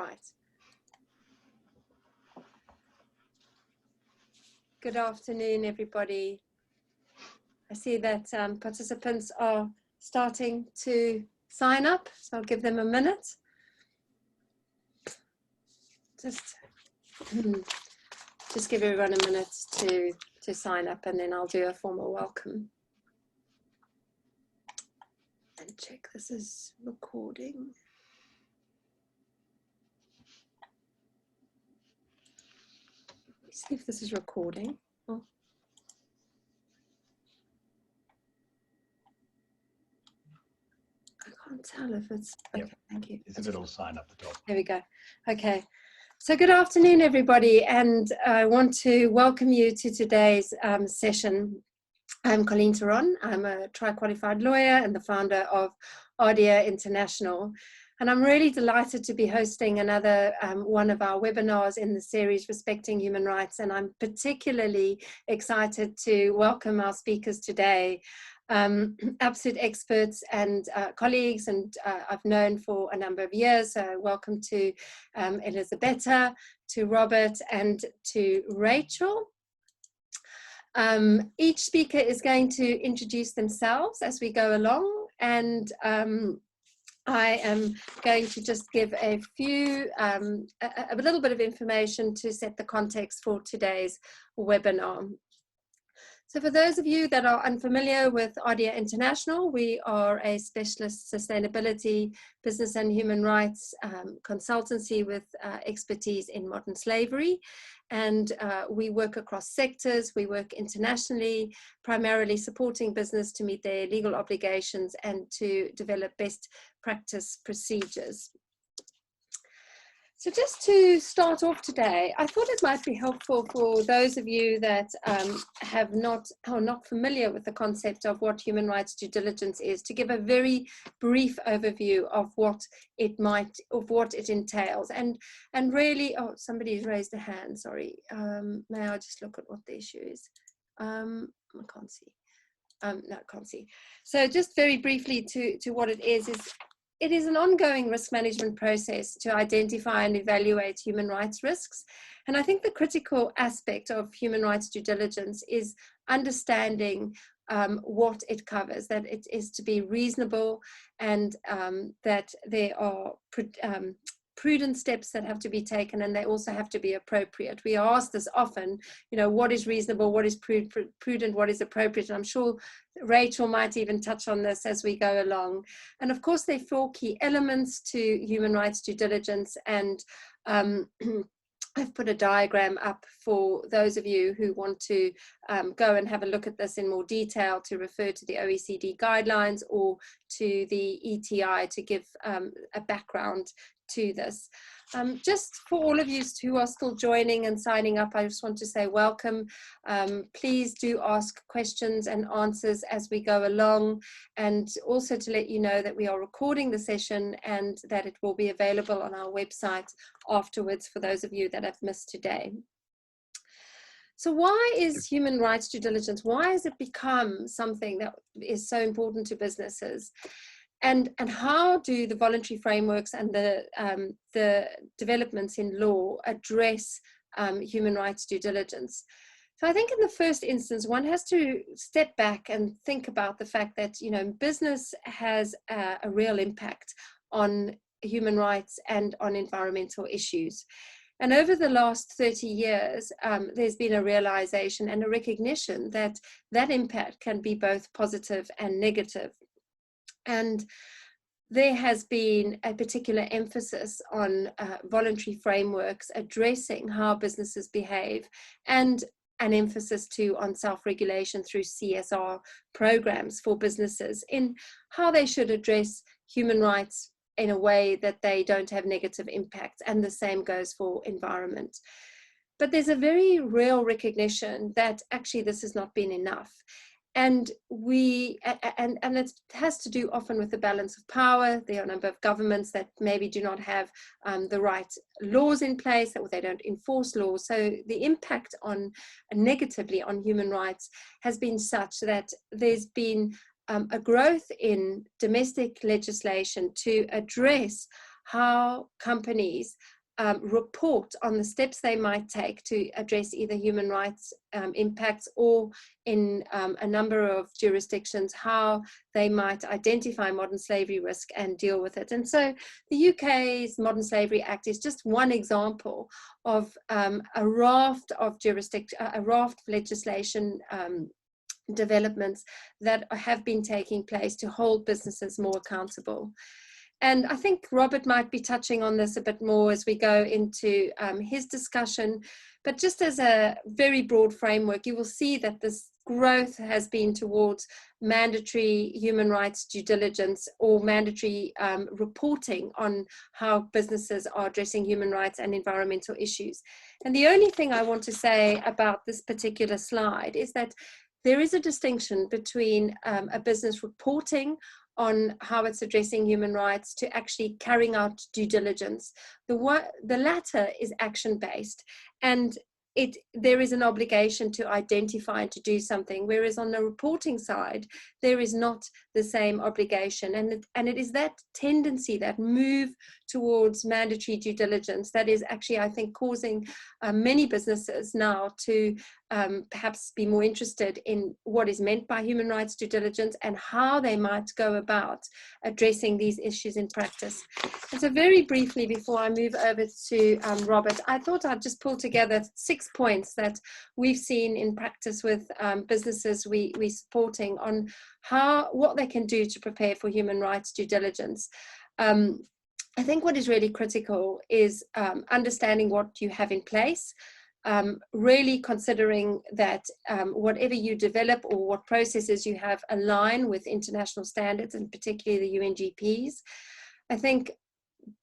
Right. Good afternoon, everybody. I see that participants are starting to sign up, so I'll give them a minute. Just give everyone a minute to sign up, and then I'll do a formal welcome. And check this is recording. See if this is recording. Oh. I can't tell if it's okay. Yep. Thank you. It's a little sign up the top. There we go. Okay. So good afternoon, everybody, and I want to welcome you to today's session. I'm Colleen Theron. I'm a tri-qualified lawyer and the founder of ARDIA International. And I'm really delighted to be hosting another one of our webinars in the series Respecting Human Rights. And I'm particularly excited to welcome our speakers today, absolute experts and colleagues, and I've known for a number of years. So welcome to Elisabetta, to Robert, and to Rachel. Each speaker is going to introduce themselves as we go along, and I am going to just give a few, a little bit of information to set the context for today's webinar. So for those of you that are unfamiliar with ARDIA International, we are a specialist sustainability, business and human rights consultancy with expertise in modern slavery. And we work across sectors, we work internationally, primarily supporting business to meet their legal obligations and to develop best practice procedures. So just to start off today, I thought it might be helpful for those of you that are not familiar with the concept of what human rights due diligence is, to give a very brief overview of what it entails. And really, oh, somebody's raised a hand, sorry. May I just look at what the issue is? I can't see. No, I can't see. So just very briefly to what it is it is an ongoing risk management process to identify and evaluate human rights risks. And I think the critical aspect of human rights due diligence is understanding what it covers, that it is to be reasonable, and that there are prudent steps that have to be taken, and they also have to be appropriate. We are asked this often, you know, what is reasonable, what is prudent, what is appropriate, and I'm sure Rachel might even touch on this as we go along. And of course, there are 4 key elements to human rights due diligence, and I've put a diagram up for those of you who want to go and have a look at this in more detail, to refer to the OECD guidelines or to the ETI to give a background to this. Just for all of you who are still joining and signing up, I just want to say welcome. Please do ask questions and answers as we go along, and also to let you know that we are recording the session and that it will be available on our website afterwards for those of you that have missed today. So why is human rights due diligence, why has it become something that is so important to businesses? And how do the voluntary frameworks and the developments in law address human rights due diligence? So I think in the first instance, one has to step back and think about the fact that, you know, business has a real impact on human rights and on environmental issues. And over the last 30 years, there's been a realization and a recognition that that impact can be both positive and negative. And there has been a particular emphasis on voluntary frameworks addressing how businesses behave, and an emphasis too on self-regulation through CSR programs for businesses in how they should address human rights in a way that they don't have negative impacts, and the same goes for environment. But there's a very real recognition that actually this has not been enough. And it has to do often with the balance of power. There are a number of governments that maybe do not have the right laws in place, or they don't enforce laws. So the impact negatively on human rights has been such that there's been a growth in domestic legislation to address how companies report on the steps they might take to address either human rights impacts, or in a number of jurisdictions, how they might identify modern slavery risk and deal with it. And so the UK's Modern Slavery Act is just one example of a raft of legislation developments that have been taking place to hold businesses more accountable. And I think Robert might be touching on this a bit more as we go into his discussion. But just as a very broad framework, you will see that this growth has been towards mandatory human rights due diligence, or mandatory reporting on how businesses are addressing human rights and environmental issues. And the only thing I want to say about this particular slide is that there is a distinction between a business reporting on how it's addressing human rights to actually carrying out due diligence. The latter is action-based, and there is an obligation to identify and to do something, whereas on the reporting side, there is not the same obligation. And it is that tendency, that move towards mandatory due diligence, that is actually, I think, causing many businesses now to perhaps be more interested in what is meant by human rights due diligence and how they might go about addressing these issues in practice. And so very briefly, before I move over to Robert, I thought I'd just pull together 6 points that we've seen in practice with businesses we're supporting on what they can do to prepare for human rights due diligence. I think what is really critical is understanding what you have in place, really considering that whatever you develop or what processes you have align with international standards, and particularly the UNGPs. I think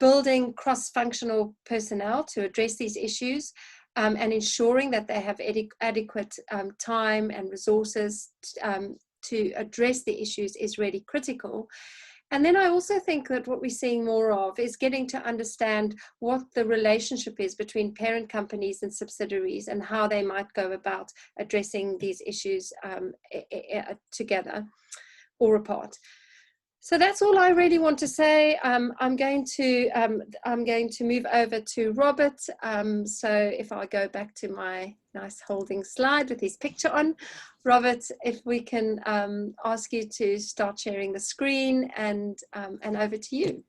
building cross-functional personnel to address these issues, and ensuring that they have adequate time and resources to address the issues is really critical. And then I also think that what we're seeing more of is getting to understand what the relationship is between parent companies and subsidiaries, and how they might go about addressing these issues together or apart. So that's all I really want to say. I'm going to move over to Robert. So if I go back to my nice holding slide with his picture on, Robert, if we can ask you to start sharing the screen, and over to you.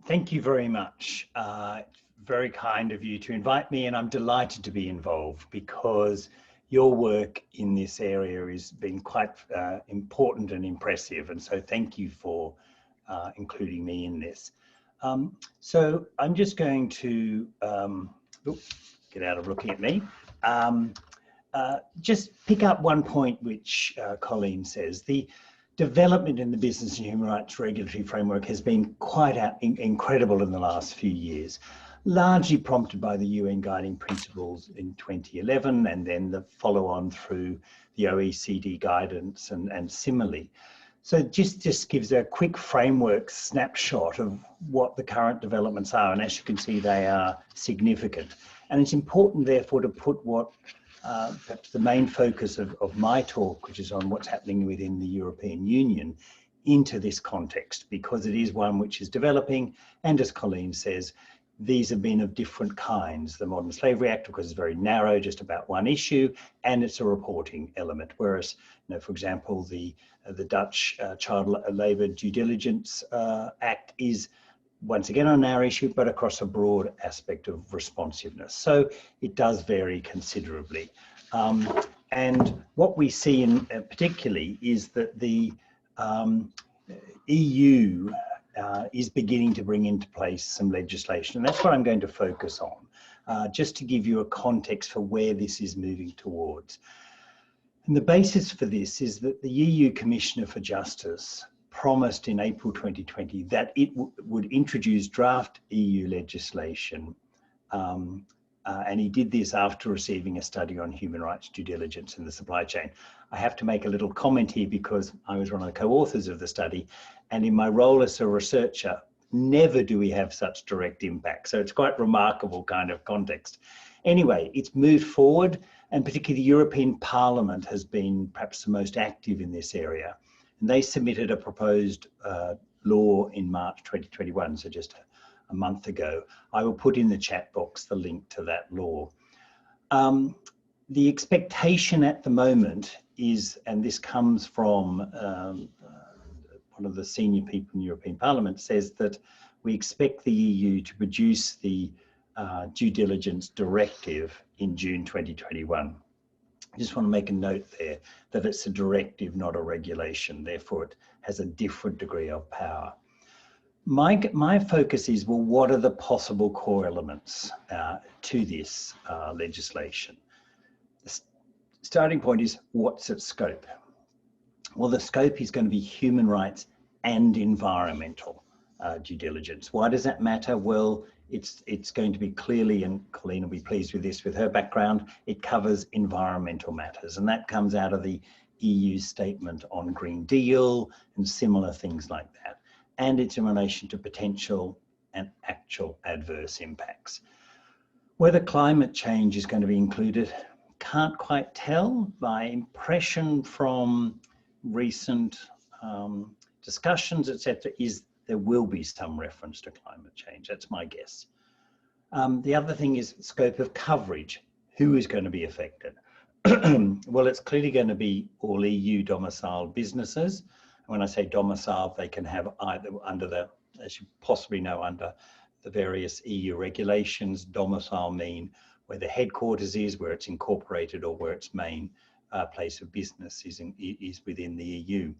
Thank you very much. Very kind of you to invite me, and I'm delighted to be involved, because your work in this area has been quite important and impressive, and so thank you for including me in this. So I'm just going to get out of looking at me. Just pick up one point which Colleen says. The development in the business and human rights regulatory framework has been quite incredible in the last few years, largely prompted by the UN Guiding Principles in 2011, and then the follow-on through the OECD guidance and similarly. So just gives a quick framework snapshot of what the current developments are, and as you can see, they are significant. And it's important, therefore, to put what perhaps the main focus of my talk, which is on what's happening within the European Union, into this context, because it is one which is developing, and as Colleen says, these have been of different kinds. The Modern Slavery Act, of course, is very narrow, just about one issue, and it's a reporting element. Whereas, for example, the Dutch Child Labour Due Diligence Act is once again on our issue, but across a broad aspect of responsiveness. So it does vary considerably. And what we see in particularly is that the EU is beginning to bring into place some legislation, and that's what I'm going to focus on, just to give you a context for where this is moving towards. And the basis for this is that the EU Commissioner for Justice promised in April 2020 that it would introduce draft EU legislation, and he did this after receiving a study on human rights due diligence in the supply chain. I have to make a little comment here because I was one of the co-authors of the study, and in my role as a researcher, never do we have such direct impact. So it's quite remarkable kind of context. Anyway, it's moved forward, and particularly the European Parliament has been perhaps the most active in this area. And they submitted a proposed law in March 2021, so just a month ago. I will put in the chat box the link to that law. The expectation at the moment is, and this comes from one of the senior people in the European Parliament, says that we expect the EU to produce the due diligence directive in June 2021. I just want to make a note there that it's a directive, not a regulation. Therefore, it has a different degree of power. My focus is, well, what are the possible core elements to this legislation? The starting point is, what's its scope? Well, the scope is going to be human rights and environmental due diligence. Why does that matter? Well, it's going to be clearly, and Colleen will be pleased with this with her background, it covers environmental matters, and that comes out of the EU statement on Green Deal and similar things like that. And it's in relation to potential and actual adverse impacts. Whether climate change is going to be included, can't quite tell. My impression from recent discussions, etc., is there will be some reference to climate change. That's my guess. The other thing is scope of coverage. Who is going to be affected? Well, it's clearly going to be all EU domiciled businesses. When I say domiciled, they can have either under the, as you possibly know, under the various EU regulations. Domicile mean where the headquarters is, where it's incorporated, or where its main place of business is within the EU.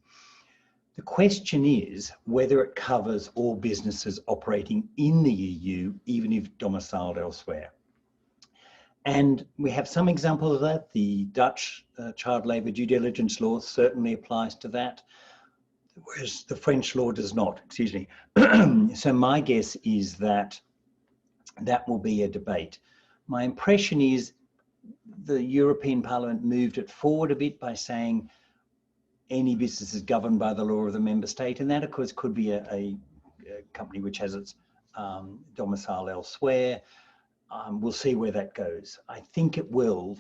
The question is whether it covers all businesses operating in the EU, even if domiciled elsewhere. And we have some examples of that. The Dutch child labour due diligence law certainly applies to that, whereas the French law does not, excuse me. So my guess is that that will be a debate. My impression is the European Parliament moved it forward a bit by saying any business is governed by the law of the member state, and that of course could be a company which has its domicile elsewhere. We'll see where that goes. I think it will,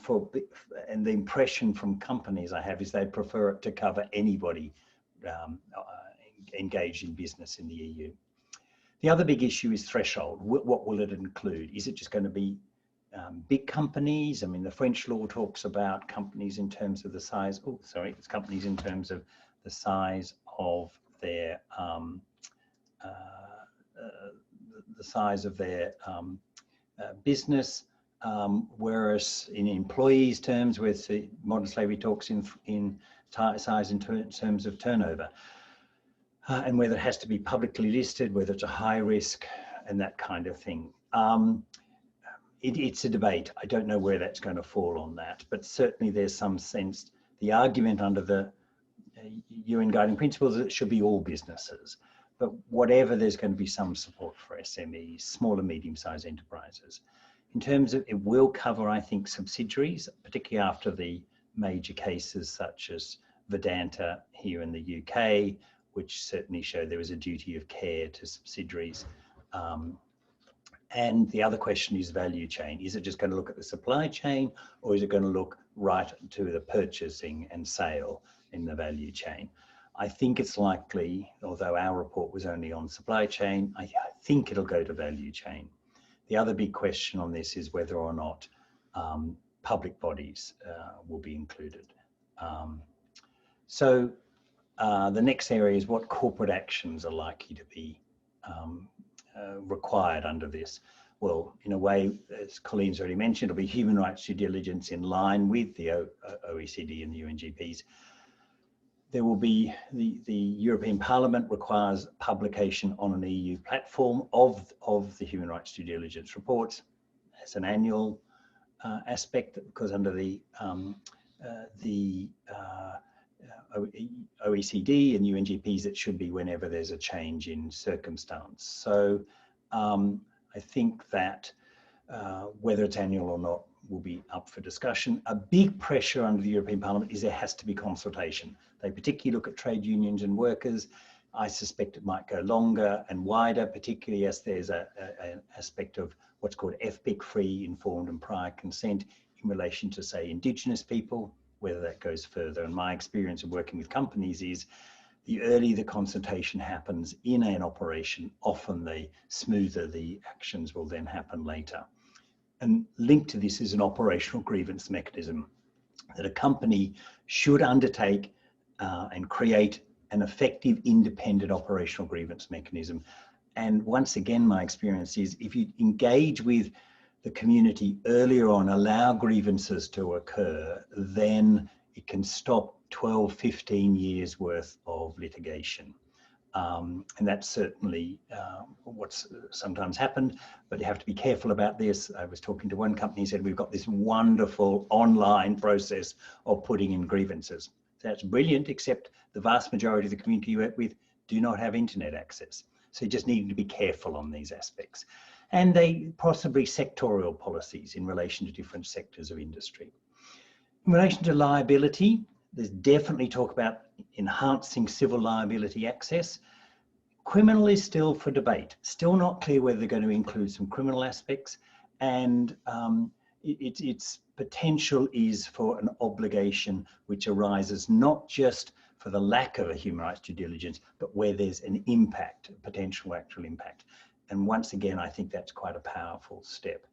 and the impression from companies I have is they prefer it to cover anybody engaged in business in the EU. The other big issue is threshold. What will it include? Is it just going to be big companies? I mean, the French law talks about companies in terms of the size. Oh, sorry, it's companies in terms of the size of their business, whereas in employees' terms, where modern slavery talks in size in terms of turnover, and whether it has to be publicly listed, whether it's a high risk, and that kind of thing. It's a debate. I don't know where that's going to fall on that, but certainly there's some sense. The argument under the UN Guiding Principles is it should be all businesses, but whatever, there's going to be some support for SMEs, small and medium-sized enterprises. In terms of, it will cover, I think, subsidiaries, particularly after the major cases such as Vedanta here in the UK, which certainly show there is a duty of care to subsidiaries. And the other question is value chain. Is it just going to look at the supply chain, or is it going to look right to the purchasing and sale in the value chain? I think it's likely, although our report was only on supply chain, I think it'll go to value chain. The other big question on this is whether or not public bodies will be included. So the next area is what corporate actions are likely to be required under this. Well, in a way, as Colleen's already mentioned, it'll be human rights due diligence in line with the OECD and the UNGPs. There will be the European Parliament requires publication on an EU platform of the human rights due diligence reports as an annual aspect, because under the OECD and UNGPs, it should be whenever there's a change in circumstance. So I think that whether it's annual or not will be up for discussion. A big pressure under the European Parliament is there has to be consultation. They particularly look at trade unions and workers. I suspect it might go longer and wider, particularly as there's an aspect of what's called FPIC, free, informed and prior consent, in relation to, say, Indigenous people, whether that goes further. And my experience of working with companies is the earlier the consultation happens in an operation, often the smoother the actions will then happen later. And linked to this is an operational grievance mechanism that a company should undertake and create an effective independent operational grievance mechanism. And once again, my experience is if you engage with the community earlier on, allow grievances to occur, then it can stop 12, 15 years worth of litigation. And that's certainly what's sometimes happened, but you have to be careful about this. I was talking to one company who said, we've got this wonderful online process of putting in grievances. That's brilliant, except the vast majority of the community you work with do not have internet access. So you just need to be careful on these aspects. And they possibly sectorial policies in relation to different sectors of industry. In relation to liability, there's definitely talk about enhancing civil liability access. Criminal is still for debate. Still not clear whether they're going to include some criminal aspects, and its potential is for an obligation which arises not just for the lack of a human rights due diligence, but where there's an impact, potential actual impact. And once again, I think that's quite a powerful step.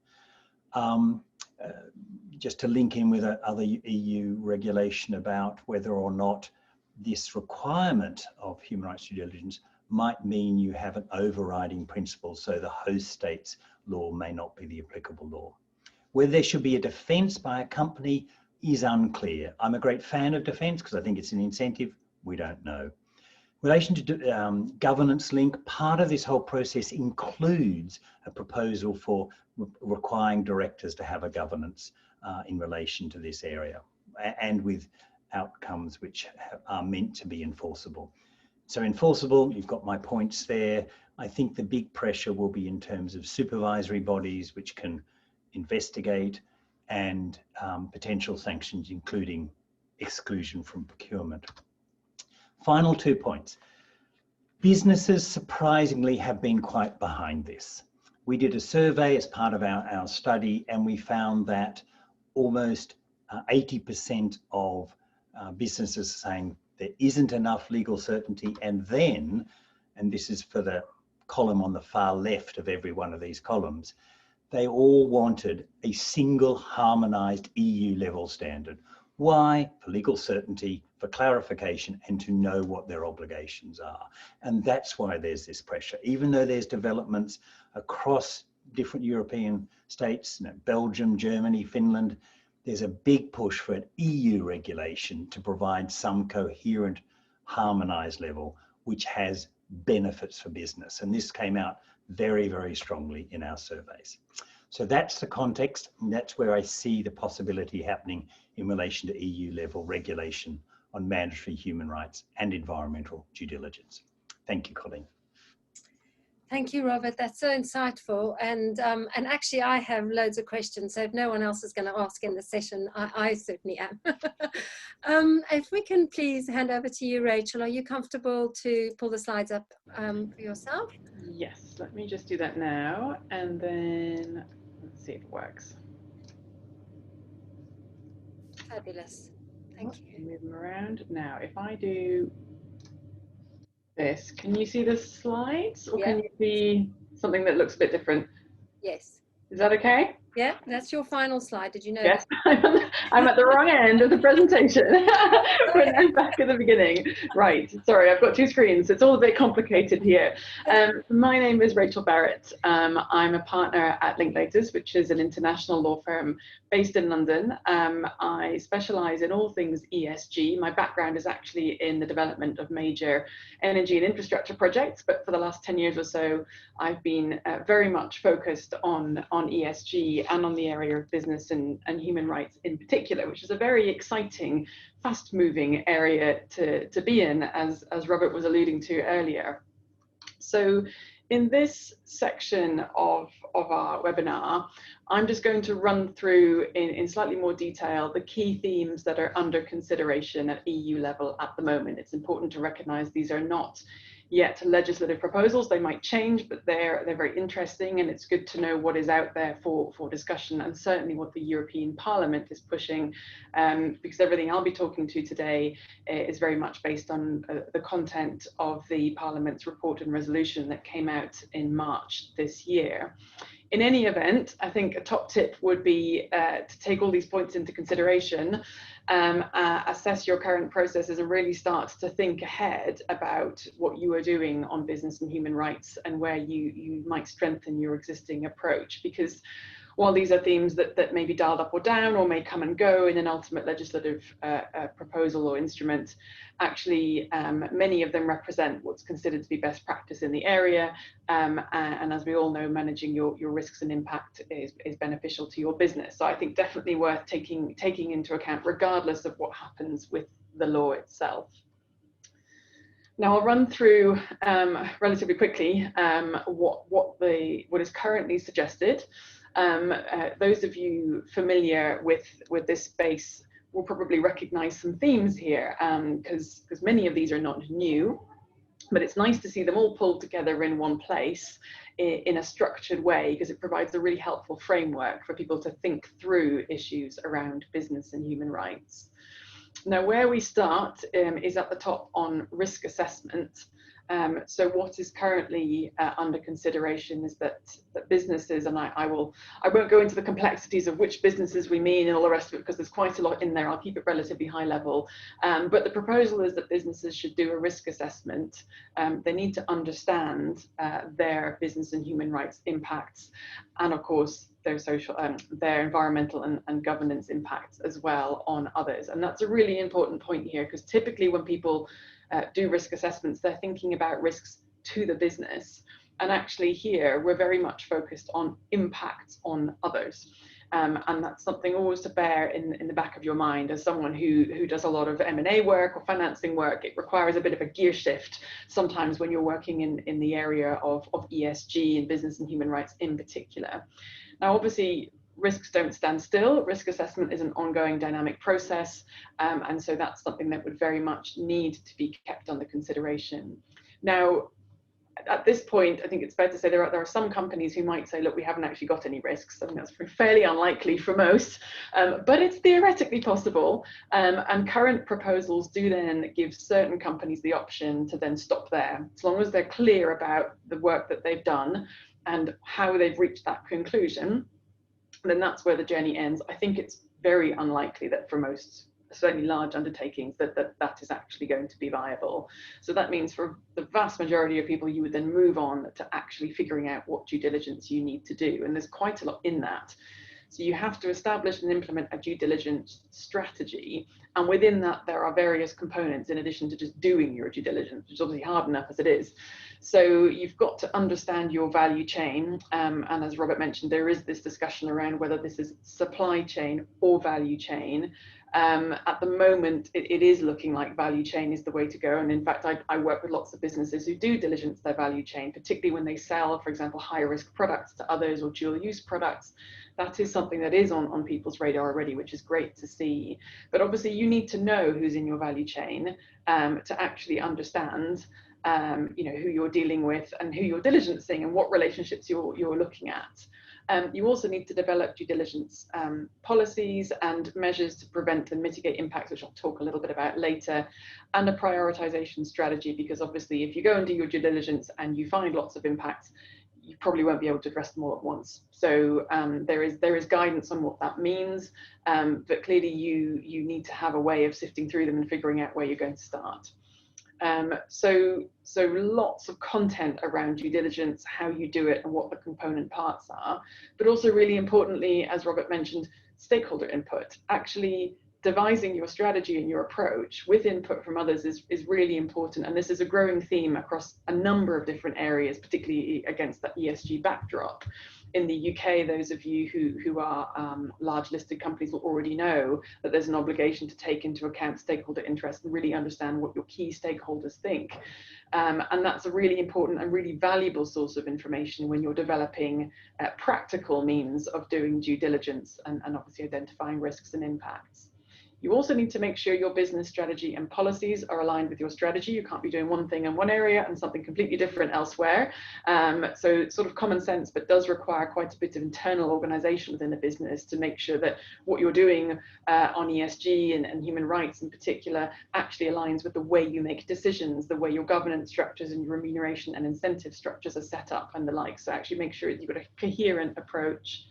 Just to link in with other EU regulation about whether or not this requirement of human rights due diligence might mean you have an overriding principle, so the host state's law may not be the applicable law. Whether there should be a defence by a company is unclear. I'm a great fan of defence because I think it's an incentive. We don't know. In relation to governance link, part of this whole process includes a proposal for requiring directors to have a governance in relation to this area, and with outcomes which are meant to be enforceable. So enforceable, you've got my points there. I think the big pressure will be in terms of supervisory bodies which can investigate, and potential sanctions, including exclusion from procurement. Final 2 points. Businesses surprisingly have been quite behind this. We did a survey as part of our study, and we found that almost 80% of businesses are saying there isn't enough legal certainty, and then, and this is for the column on the far left of every one of these columns, they all wanted a single harmonized EU level standard. Why? For legal certainty, for clarification, and to know what their obligations are. And that's why there's this pressure. Even though there's developments across different European states, Belgium, Germany, Finland, there's a big push for an EU regulation to provide some coherent, harmonized level, which has benefits for business. And this came out very, very strongly in our surveys. So that's the context, and that's where I see the possibility happening in relation to EU level regulation on mandatory human rights and environmental due diligence. Thank you, Colleen. Thank you, Robert. That's so insightful. And actually, I have loads of questions. So if no one else is going to ask in the session, I certainly am. If we can please hand over to you, Rachel. Are you comfortable to pull the slides up for yourself? Yes, let me just do that now. And then let's see if it works. Fabulous. Thank you. Move them around. Now, if I do this, can you see the slides, or can you see something that looks a bit different? Yes. Is that okay? Yeah, that's your final slide. Did you know? Yes, I'm at the wrong end of the presentation. We're back at the beginning. Right, sorry, I've got two screens. It's all a bit complicated here. My name is Rachel Barrett. I'm a partner at Linklaters, which is an international law firm based in London. I specialise in all things ESG. My background is actually in the development of major energy and infrastructure projects, but for the last 10 years or so, I've been very much focused on ESG and on the area of business and human rights in particular, which is a very exciting, fast-moving area to be in, as Robert was alluding to earlier. So in this section of our webinar, I'm just going to run through in slightly more detail the key themes that are under consideration at EU level at the moment. It's important to recognise these are not yet legislative proposals. They might change, but they're very interesting, and it's good to know what is out there for discussion, and certainly what the European Parliament is pushing, because everything I'll be talking to today is very much based on the content of the Parliament's report and resolution that came out in March this year. In any event, I think a top tip would be to take all these points into consideration, assess your current processes, and really start to think ahead about what you are doing on business and human rights, and where you might strengthen your existing approach. Because while these are themes that may be dialed up or down, or may come and go in an ultimate legislative proposal or instrument, actually many of them represent what's considered to be best practice in the area. And as we all know, managing your risks and impact is beneficial to your business. So I think definitely worth taking into account, regardless of what happens with the law itself. Now I'll run through relatively quickly what is currently suggested. Those of you familiar with this space will probably recognize some themes here, because many of these are not new, but it's nice to see them all pulled together in one place in a structured way, because it provides a really helpful framework for people to think through issues around business and human rights. Now, where we start is at the top on risk assessment. So what is currently under consideration is that businesses, and I won't go into the complexities of which businesses we mean and all the rest of it, because there's quite a lot in there. I'll keep it relatively high level. But the proposal is that businesses should do a risk assessment. They need to understand their business and human rights impacts, and of course their social, their environmental and governance impacts as well on others. And that's a really important point here, because typically when people do risk assessments, they're thinking about risks to the business. And actually here, we're very much focused on impacts on others. And that's something always to bear in the back of your mind. As someone who does a lot of M&A work or financing work, it requires a bit of a gear shift sometimes when you're working in the area of ESG and business and human rights in particular. Now, obviously, risks don't stand still. Risk assessment is an ongoing dynamic process, and so that's something that would very much need to be kept under consideration. Now, at this point, I think it's fair to say there are some companies who might say, look, we haven't actually got any risks. I think that's fairly unlikely for most, but it's theoretically possible. And current proposals do then give certain companies the option to then stop there, as long as they're clear about the work that they've done and how they've reached that conclusion. Then that's where the journey ends. I think it's very unlikely that for most, certainly large undertakings, that is actually going to be viable. So that means for the vast majority of people, you would then move on to actually figuring out what due diligence you need to do. And there's quite a lot in that. So you have to establish and implement a due diligence strategy. And within that, there are various components in addition to just doing your due diligence, which is obviously hard enough as it is. So you've got to understand your value chain. And as Robert mentioned, there is this discussion around whether this is supply chain or value chain. At the moment, it is looking like value chain is the way to go. And in fact, I work with lots of businesses who do diligence their value chain, particularly when they sell, for example, high risk products to others or dual use products. That is something that is on people's radar already, which is great to see. But obviously you need to know who's in your value chain to actually understand who you're dealing with and who you're diligencing and what relationships you're looking at. You also need to develop due diligence policies and measures to prevent and mitigate impacts, which I'll talk a little bit about later, and a prioritization strategy, because obviously if you go and do your due diligence and you find lots of impacts, you probably won't be able to address them all at once. So there is guidance on what that means, but clearly you need to have a way of sifting through them and figuring out where you're going to start. So lots of content around due diligence, how you do it and what the component parts are, but also really importantly, as Robert mentioned, stakeholder input. Actually devising your strategy and your approach with input from others is really important. And this is a growing theme across a number of different areas, particularly against that ESG backdrop. In the UK, those of you who are large listed companies will already know that there's an obligation to take into account stakeholder interest and really understand what your key stakeholders think. And that's a really important and really valuable source of information when you're developing practical means of doing due diligence and obviously identifying risks and impacts. You also need to make sure your business strategy and policies are aligned with your strategy. You can't be doing one thing in one area and something completely different elsewhere. So it's sort of common sense, but does require quite a bit of internal organization within a business to make sure that what you're doing on ESG and human rights in particular actually aligns with the way you make decisions, the way your governance structures and your remuneration and incentive structures are set up and the like. So actually make sure you've got a coherent approach.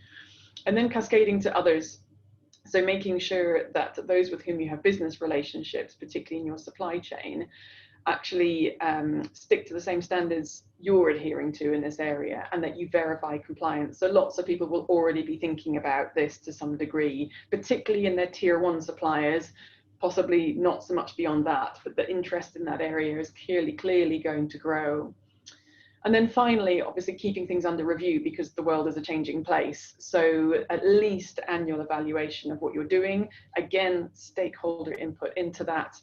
And then cascading to others. So making sure that those with whom you have business relationships, particularly in your supply chain, actually stick to the same standards you're adhering to in this area, and that you verify compliance. So lots of people will already be thinking about this to some degree, particularly in their tier 1 suppliers, possibly not so much beyond that, but the interest in that area is clearly going to grow. And then finally, obviously keeping things under review, because the world is a changing place. So at least annual evaluation of what you're doing. Again, stakeholder input into that,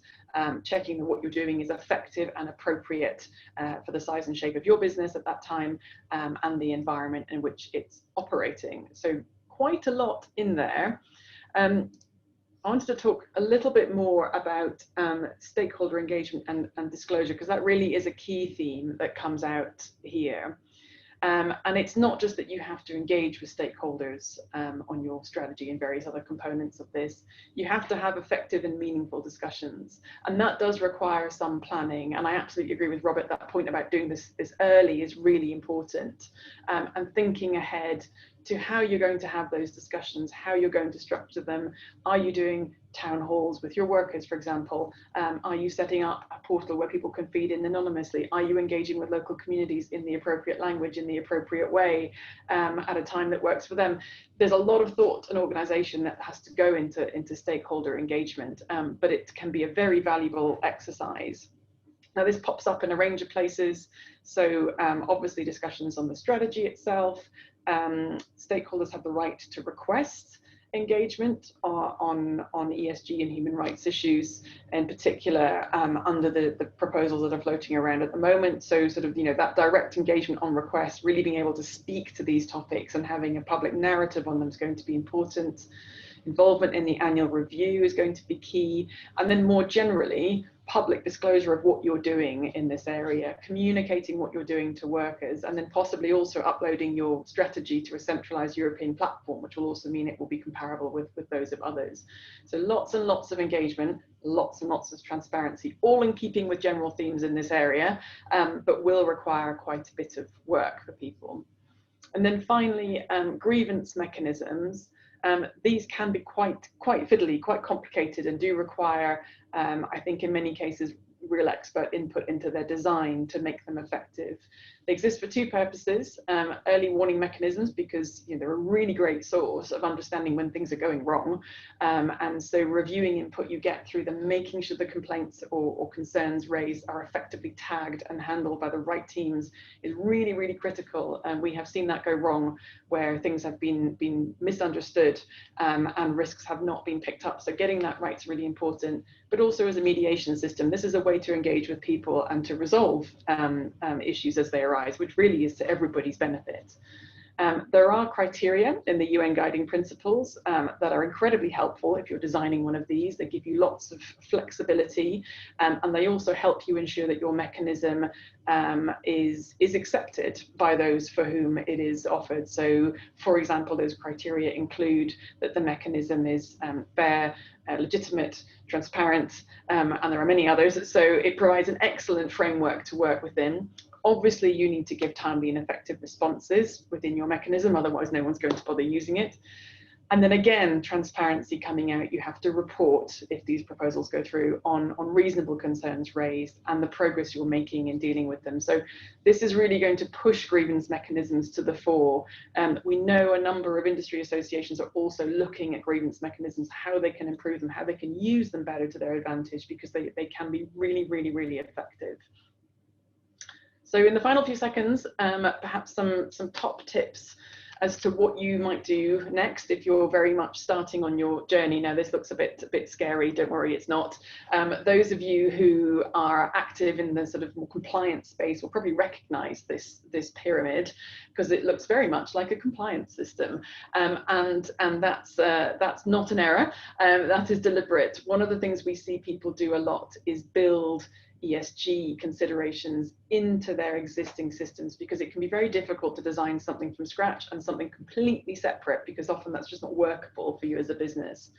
checking that what you're doing is effective and appropriate for the size and shape of your business at that time, and the environment in which it's operating. So quite a lot in there. I wanted to talk a little bit more about stakeholder engagement and disclosure, because that really is a key theme that comes out here. And it's not just that you have to engage with stakeholders on your strategy and various other components of this. You have to have effective and meaningful discussions. And that does require some planning. And I absolutely agree with Robert, that point about doing this early is really important. And thinking ahead to how you're going to have those discussions, how you're going to structure them. Are you doing town halls with your workers, for example? Are you setting up a portal where people can feed in anonymously? Are you engaging with local communities in the appropriate language, in the appropriate way, at a time that works for them? There's a lot of thought and organization that has to go into stakeholder engagement, but it can be a very valuable exercise. Now, this pops up in a range of places. So obviously discussions on the strategy itself. Stakeholders have the right to request engagement on ESG and human rights issues, in particular under the proposals that are floating around at the moment. So sort of, that direct engagement on request, really being able to speak to these topics and having a public narrative on them is going to be important. Involvement in the annual review is going to be key. And then more generally, public disclosure of what you're doing in this area, communicating what you're doing to workers, and then possibly also uploading your strategy to a centralized European platform, which will also mean it will be comparable with those of others. So lots and lots of engagement, lots and lots of transparency, all in keeping with general themes in this area, but will require quite a bit of work for people. And then finally, grievance mechanisms. These can be quite fiddly, quite complicated, and do require, I think in many cases, real expert input into their design to make them effective. They exist for two purposes: early warning mechanisms, because they're a really great source of understanding when things are going wrong, and so reviewing input you get through them, making sure the complaints or concerns raised are effectively tagged and handled by the right teams is really, really critical. And we have seen that go wrong where things have been misunderstood and risks have not been picked up. So getting that right is really important. But also as a mediation system, this is a way to engage with people and to resolve issues as they arise, which really is to everybody's benefit. There are criteria in the UN guiding principles that are incredibly helpful if you're designing one of these. They give you lots of flexibility, and they also help you ensure that your mechanism is accepted by those for whom it is offered. So, for example, those criteria include that the mechanism is fair, legitimate, transparent, and there are many others. So it provides an excellent framework to work within. Obviously, you need to give timely and effective responses within your mechanism, otherwise no one's going to bother using it. And then again, transparency coming out. You have to report, if these proposals go through, on reasonable concerns raised and the progress you're making in dealing with them. So this is really going to push grievance mechanisms to the fore. We know a number of industry associations are also looking at grievance mechanisms, how they can improve them, how they can use them better to their advantage, because they can be really, really, really effective. So in the final few seconds, perhaps some top tips as to what you might do next if you're very much starting on your journey. Now, this looks a bit scary. Don't worry, it's not. Those of you who are active in the sort of more compliance space will probably recognize this pyramid, because it looks very much like a compliance system, and that's not an error. That is deliberate. One of the things we see people do a lot is build ESG considerations into their existing systems, because it can be very difficult to design something from scratch and something completely separate, because often that's just not workable for you as a business.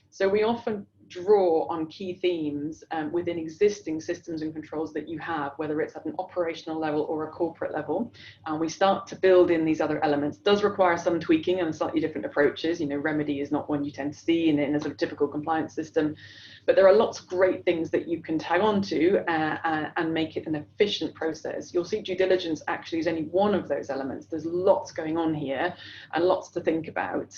So we often draw on key themes within existing systems and controls that you have, whether it's at an operational level or a corporate level, and we start to build in these other elements. It does require some tweaking and slightly different approaches. You know, remedy is not one you tend to see in a sort of typical compliance system, but there are lots of great things that you can tag on to and make it an efficient process. You'll see due diligence actually is only one of those elements. There's lots going on here and lots to think about.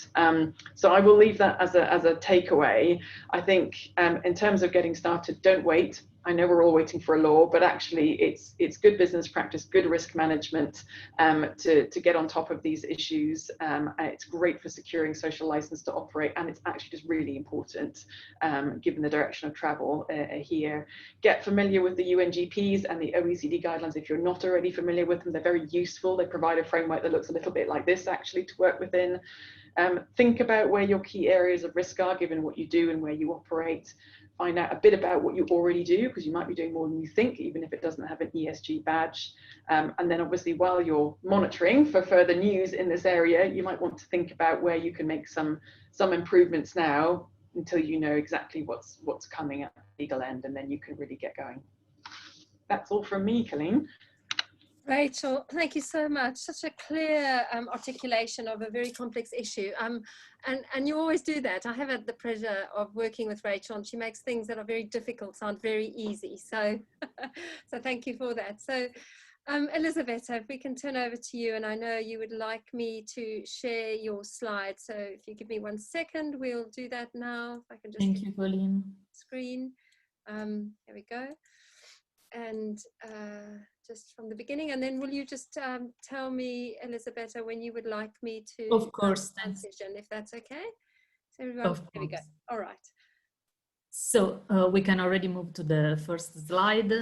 So I will leave that as a takeaway. I think in terms of getting started, don't wait. I know we're all waiting for a law, but actually it's good business practice, good risk management to get on top of these issues. It's great for securing social license to operate, and it's actually just really important given the direction of travel here. Get familiar with the UNGPs and the OECD guidelines if you're not already familiar with them. They're very useful. They provide a framework that looks a little bit like this actually to work within. Think about where your key areas of risk are given what you do and where you operate. Find out a bit about what you already do, because you might be doing more than you think, even if it doesn't have an ESG badge. And then obviously while you're monitoring for further news in this area, you might want to think about where you can make some improvements now until you know exactly what's coming at the legal end, and then you can really get going. That's all from me, Colleen. Rachel, thank you so much. Such a clear articulation of a very complex issue. And you always do that. I have had the pleasure of working with Rachel, and she makes things that are very difficult sound very easy. So, so thank you for that. So, Elisabetta, if we can turn over to you, and I know you would like me to share your slides. So if you give me 1 second, we'll do that now. If I can just Thank you, Colleen. Screen. Here we go. And just from the beginning, and then will you just tell me, Elisabetta, when you would like me to Of course, transition, if that's okay? So everyone, here we go. All right. So we can already move to the first slide.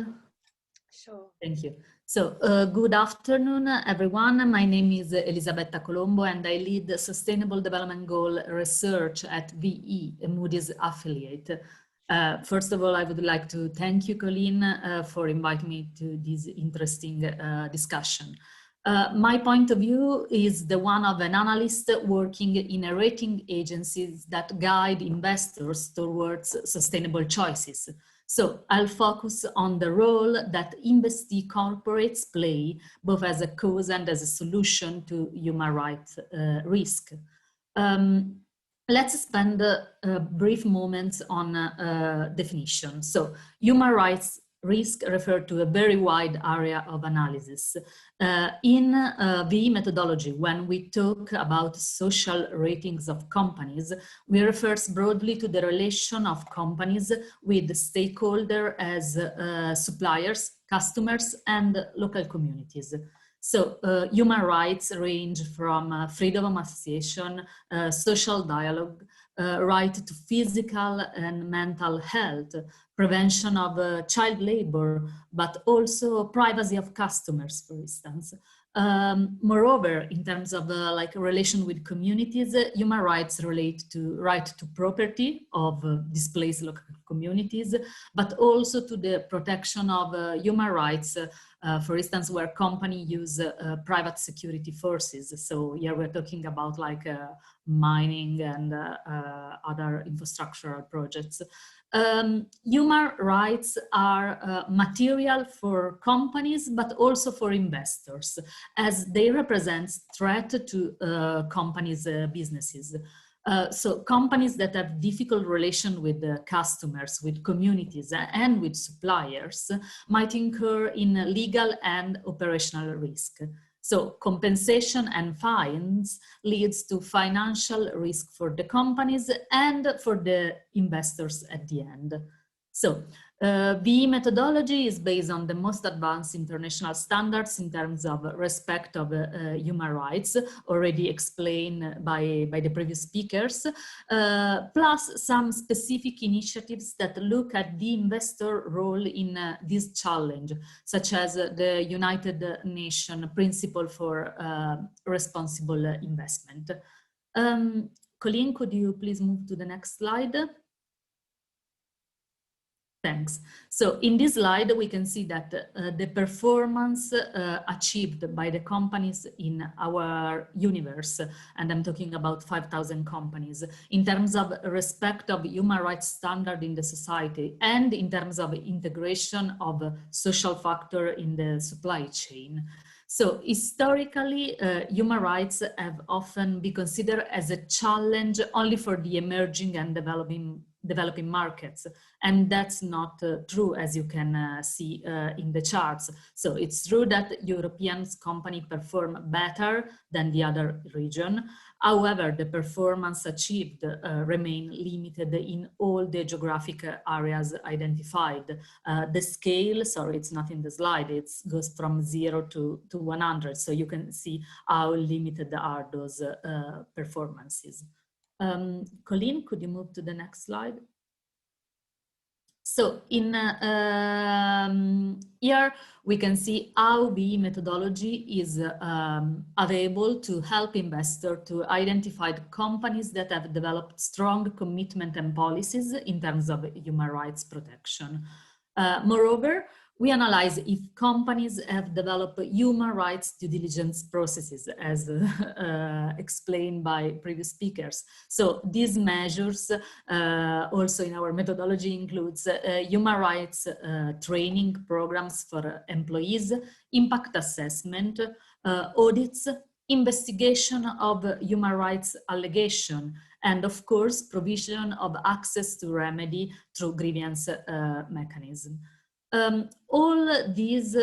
Sure. Thank you. So good afternoon, everyone. My name is Elisabetta Colombo, and I lead the Sustainable Development Goal Research at VE, a Moody's affiliate. First of all, I would like to thank you, Colleen, for inviting me to this interesting discussion. My point of view is the one of an analyst working in a rating agencies that guide investors towards sustainable choices. So I'll focus on the role that investee corporates play, both as a cause and as a solution to human rights risk. Let's spend a brief moment on definition. So human rights risk refer to a very wide area of analysis. In the methodology, when we talk about social ratings of companies, we refer broadly to the relation of companies with stakeholders as suppliers, customers, and local communities. So human rights range from freedom of association, social dialogue, right to physical and mental health, prevention of child labor, but also privacy of customers, for instance. Moreover, in terms of like relation with communities, human rights relate to right to property of displaced local communities, but also to the protection of human rights, for instance, where companies use private security forces. So here we're talking about like mining and other infrastructural projects. Human rights are material for companies, but also for investors, as they represent threat to companies' businesses. So companies that have difficult relation with customers, with communities, and with suppliers might incur in legal and operational risk. So compensation and fines leads to financial risk for the companies and for the investors at the end. So The methodology is based on the most advanced international standards in terms of respect of human rights, already explained by the previous speakers, plus some specific initiatives that look at the investor role in this challenge, such as the United Nations Principle for Responsible Investment. Colleen, could you please move to the next slide? Thanks. So in this slide, we can see that the performance achieved by the companies in our universe, and I'm talking about 5,000 companies, in terms of respect of human rights standard in the society and in terms of integration of social factor in the supply chain. So historically, human rights have often been considered as a challenge only for the emerging and developing markets. And that's not true, as you can see in the charts. So it's true that European companies perform better than the other region. However, the performance achieved remain limited in all the geographic areas identified. The scale, sorry, it's not in the slide, it goes from 0 to 100. So you can see how limited are those performances. Colleen, could you move to the next slide? So in here we can see how the methodology is available to help investors to identify companies that have developed strong commitment and policies in terms of human rights protection. Moreover, we analyze if companies have developed human rights due diligence processes, as explained by previous speakers. So these measures also in our methodology includes human rights training programs for employees, impact assessment, audits, investigation of human rights allegation, and of course, provision of access to remedy through grievance mechanism. All these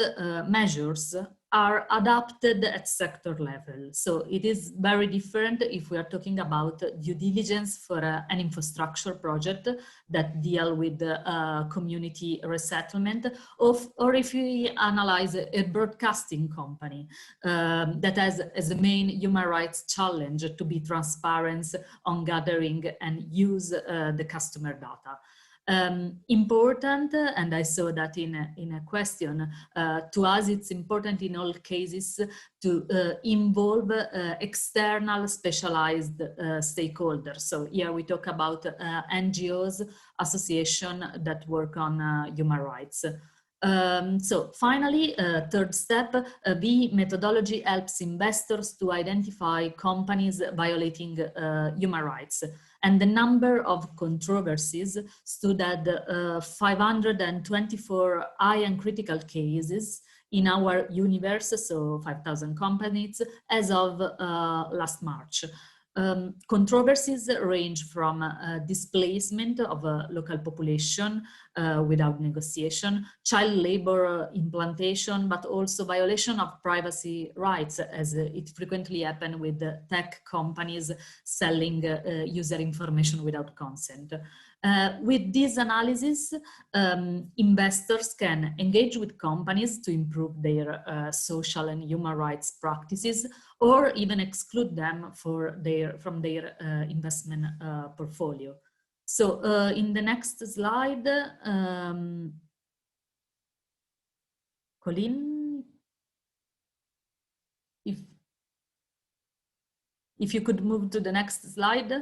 measures are adapted at sector level. So it is very different if we are talking about due diligence for an infrastructure project that deal with community resettlement, or if we analyze a broadcasting company that has as a main human rights challenge to be transparent on gathering and use the customer data. Important, and I saw that in a question, to us it's important in all cases to involve external specialized stakeholders. So here we talk about NGOs, associations that work on human rights. So finally, third step, the methodology helps investors to identify companies violating human rights. And the number of controversies stood at 524 high and critical cases in our universe, so 5,000 companies, as of last March. Controversies range from displacement of a local population without negotiation, child labor implantation, but also violation of privacy rights, as it frequently happens with tech companies selling user information without consent. With this analysis, investors can engage with companies to improve their social and human rights practices, or even exclude them from their investment portfolio. So in the next slide, Colleen, if you could move to the next slide.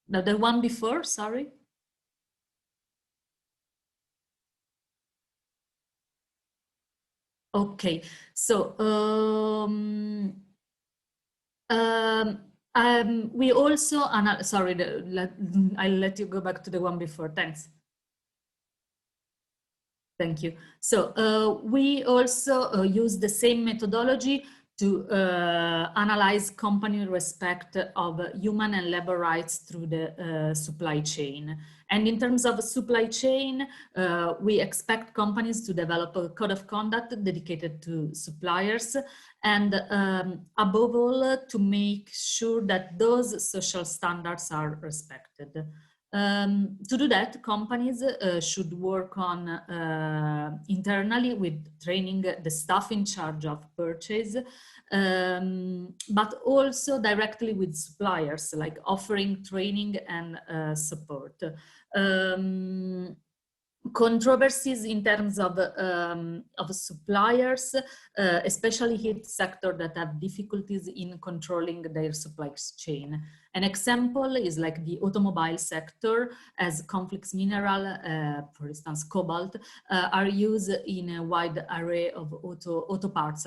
No, the one before, sorry. Okay, so we also, sorry, I'll let you go back to the one before, thanks. Thank you. So we also use the same methodology to analyze company respect of human and labor rights through the supply chain. And in terms of supply chain, we expect companies to develop a code of conduct dedicated to suppliers, and above all, to make sure that those social standards are respected. To do that, companies should work on internally with training the staff in charge of purchase, but also directly with suppliers, like offering training and support. Controversies in terms of suppliers, especially hit sectors that have difficulties in controlling their supply chain. An example is like the automobile sector, as complex mineral, for instance, cobalt, are used in a wide array of auto parts,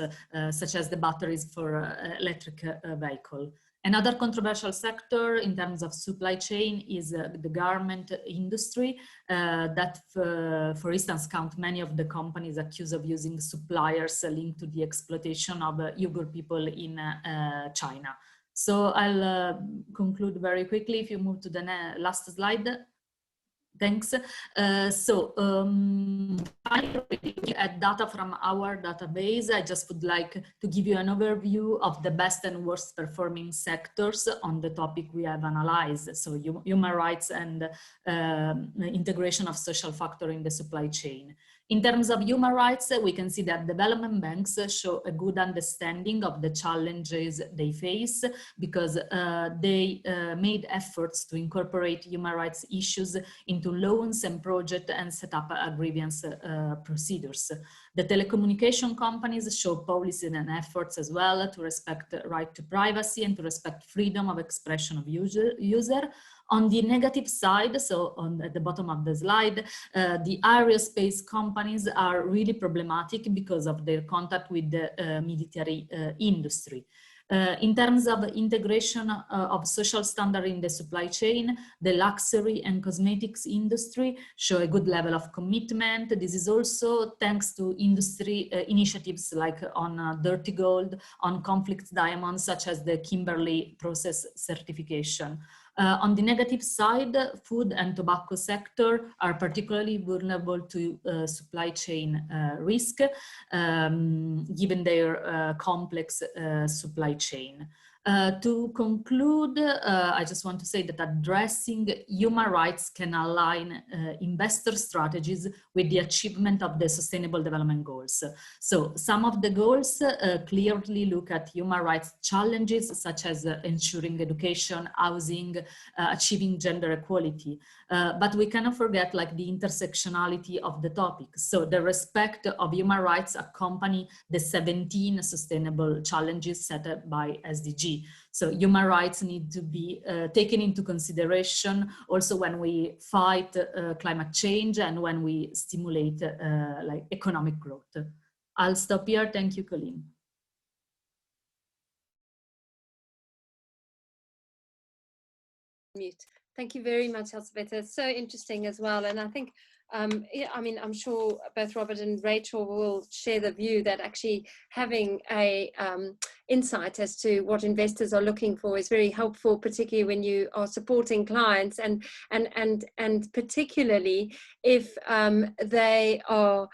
such as the batteries for electric vehicle. Another controversial sector in terms of supply chain is the garment industry that, for instance, count many of the companies accused of using suppliers linked to the exploitation of Uyghur people in China. So I'll conclude very quickly if you move to the last slide. Thanks. Looking at data from our database, I just would like to give you an overview of the best and worst performing sectors on the topic we have analyzed. So human rights and integration of social factor in the supply chain. In terms of human rights, we can see that development banks show a good understanding of the challenges they face because they made efforts to incorporate human rights issues into loans and projects and set up grievance procedures. The telecommunication companies show policies and efforts as well to respect the right to privacy and to respect freedom of expression of user. On the negative side, so at the bottom of the slide, the aerospace companies are really problematic because of their contact with the military industry. In terms of integration of social standard in the supply chain, the luxury and cosmetics industry show a good level of commitment. This is also thanks to industry initiatives like on dirty gold, on conflict diamonds, such as the Kimberley process certification. On the negative side, food and tobacco sector are particularly vulnerable to supply chain risk, given their complex supply chain. To conclude, I just want to say that addressing human rights can align investor strategies with the achievement of the Sustainable Development Goals. So some of the goals clearly look at human rights challenges, such as ensuring education, housing, achieving gender equality. But we cannot forget like the intersectionality of the topic. So the respect of human rights accompany the 17 sustainable challenges set by SDG. So human rights need to be taken into consideration also when we fight climate change and when we stimulate like economic growth. I'll stop here. Thank you, Colleen. Mute. Thank you very much, Elzbieta. It's so interesting as well. And I think, yeah, I mean, I'm sure both Robert and Rachel will share the view that actually having a insight as to what investors are looking for is very helpful, particularly when you are supporting clients and particularly if they are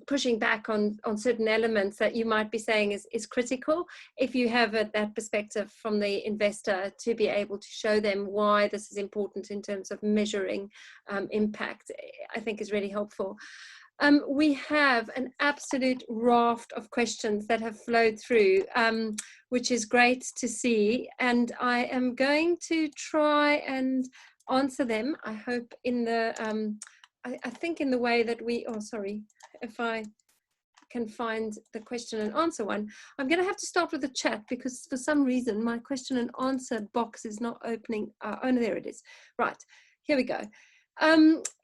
pushing back on certain elements that you might be saying is critical. If you have that perspective from the investor to be able to show them why this is important in terms of measuring impact, I think is really helpful. We have an absolute raft of questions that have flowed through, which is great to see. And I am going to try and answer them, I hope, in the, I think in the way that we, oh, sorry, if I can find the question and answer one. I'm going to have to start with the chat because for some reason my question and answer box is not opening. Oh, no, there it is. Right, here we go.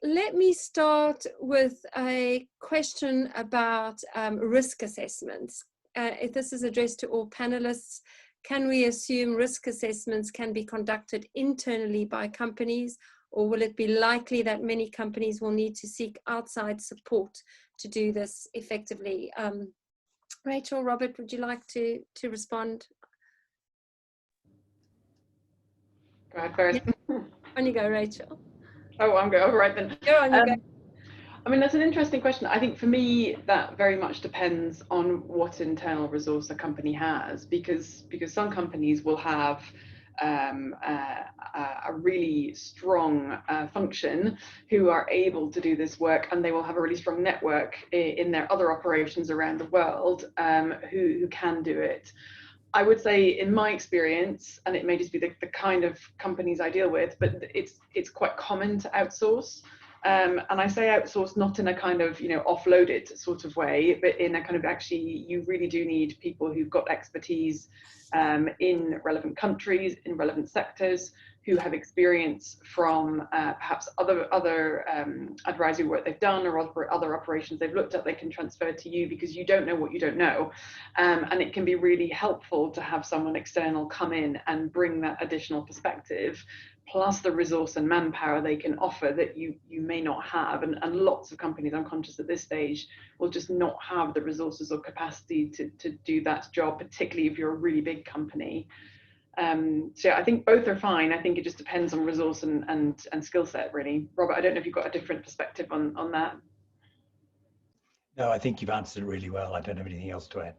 Let me start with a question about risk assessments. If this is addressed to all panelists, can we assume risk assessments can be conducted internally by companies, or will it be likely that many companies will need to seek outside support to do this effectively? Rachel, Robert, would you like to respond? Go ahead first. On you go, Rachel. Oh, I'm going. All right then. Go on, you go. I mean, that's an interesting question. I think for me, that very much depends on what internal resource a company has, because some companies will have a really strong function who are able to do this work, and they will have a really strong network in their other operations around the world who can do it. I would say, in my experience, and it may just be the kind of companies I deal with, but it's quite common to outsource. And I say outsource not in a kind of, offload it sort of way, but in a kind of actually, you really do need people who've got expertise in relevant countries, in relevant sectors, who have experience from perhaps other advisory work they've done or other operations they've looked at. They can transfer to you because you don't know what you don't know. And it can be really helpful to have someone external come in and bring that additional perspective, plus the resource and manpower they can offer that you may not have. And lots of companies, I'm conscious at this stage, will just not have the resources or capacity to do that job, particularly if you're a really big company. So I think both are fine. I think it just depends on resource and skill set, really. Robert, I don't know if you've got a different perspective on that. No, I think you've answered it really well. I don't have anything else to add.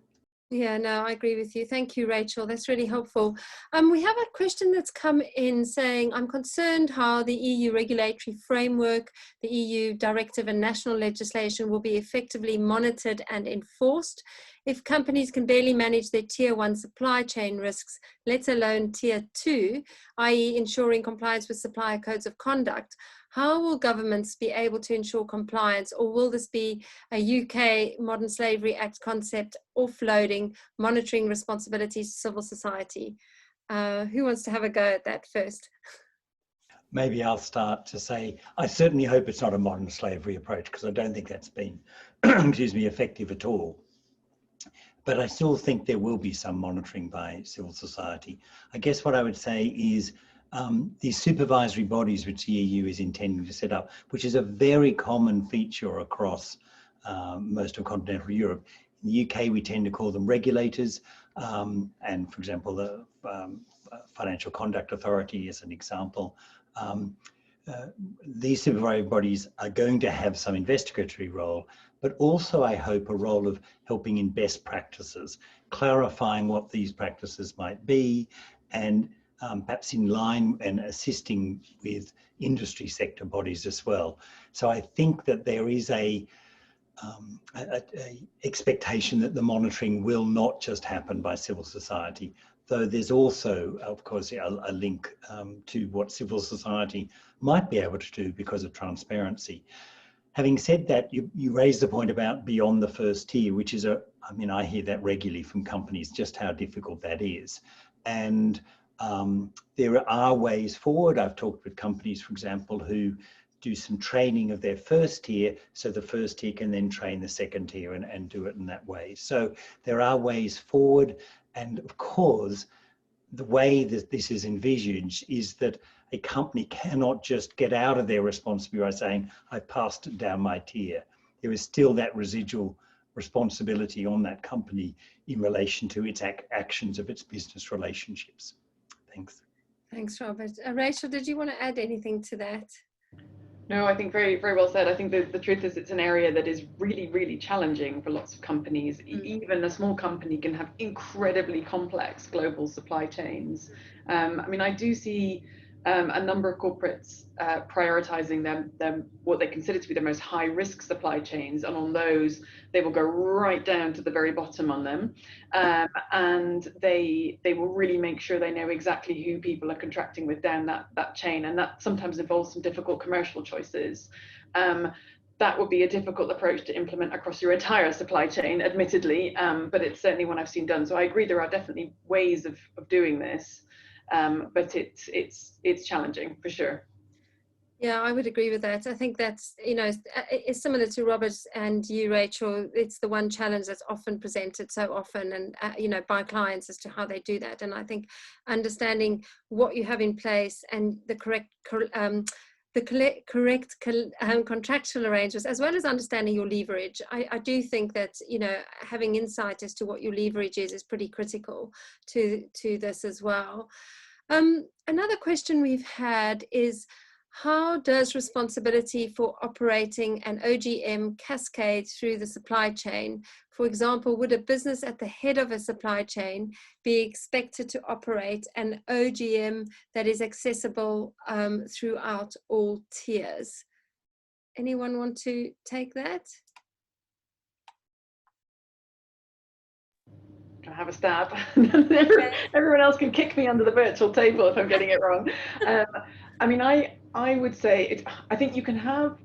Yeah, no, I agree with you. Thank you, Rachel. That's really helpful. We have a question that's come in saying, I'm concerned how the EU regulatory framework, the EU directive and national legislation will be effectively monitored and enforced. If companies can barely manage their tier 1 supply chain risks, let alone tier 2, i.e. ensuring compliance with supplier codes of conduct, how will governments be able to ensure compliance, or will this be a UK Modern Slavery Act concept, offloading monitoring responsibilities to civil society? Who wants to have a go at that first? Maybe I'll start to say, I certainly hope it's not a modern slavery approach, because I don't think that's been, excuse me, effective at all. But I still think there will be some monitoring by civil society. I guess what I would say is these supervisory bodies which the EU is intending to set up, which is a very common feature across most of continental Europe. In the UK, we tend to call them regulators. And for example, the Financial Conduct Authority is an example. These supervisory bodies are going to have some investigatory role, but also I hope a role of helping in best practices, clarifying what these practices might be, and perhaps in line and assisting with industry sector bodies as well. So I think that there is a expectation that the monitoring will not just happen by civil society, though there's also, of course, a link to what civil society might be able to do because of transparency. Having said that, you raised the point about beyond the first tier, which is I hear that regularly from companies, just how difficult that is. And there are ways forward. I've talked with companies, for example, who do some training of their first tier, so the first tier can then train the second tier and do it in that way. So there are ways forward. And of course, the way that this is envisaged is that a company cannot just get out of their responsibility by saying, I passed it down my tier. There is still that residual responsibility on that company in relation to its actions of its business relationships. Thanks. Thanks, Robert. Rachel, did you want to add anything to that? No, I think very, very well said. I think the truth is it's an area that is really, really challenging for lots of companies. Even a small company can have incredibly complex global supply chains. I do see a number of corporates prioritizing them what they consider to be their most high risk supply chains, and on those they will go right down to the very bottom on them, and they will really make sure they know exactly who people are contracting with down that chain, and that sometimes involves some difficult commercial choices. That would be a difficult approach to implement across your entire supply chain, admittedly, but it's certainly one I've seen done. So I agree there are definitely ways of doing this. But it's challenging for sure. Yeah, I would agree with that. I think that's, it's similar to Robert and you, Rachel. It's the one challenge that's often presented so often and, by clients as to how they do that. And I think understanding what you have in place and the correct contractual arrangements, as well as understanding your leverage. I do think that, having insight as to what your leverage is pretty critical to this as well. Another question we've had is, how does responsibility for operating an OGM cascade through the supply chain? For example, would a business at the head of a supply chain be expected to operate an OGM that is accessible throughout all tiers? Anyone want to take that? Can I have a stab? Everyone else can kick me under the virtual table if I'm getting it wrong. I mean, I would say, I think you can have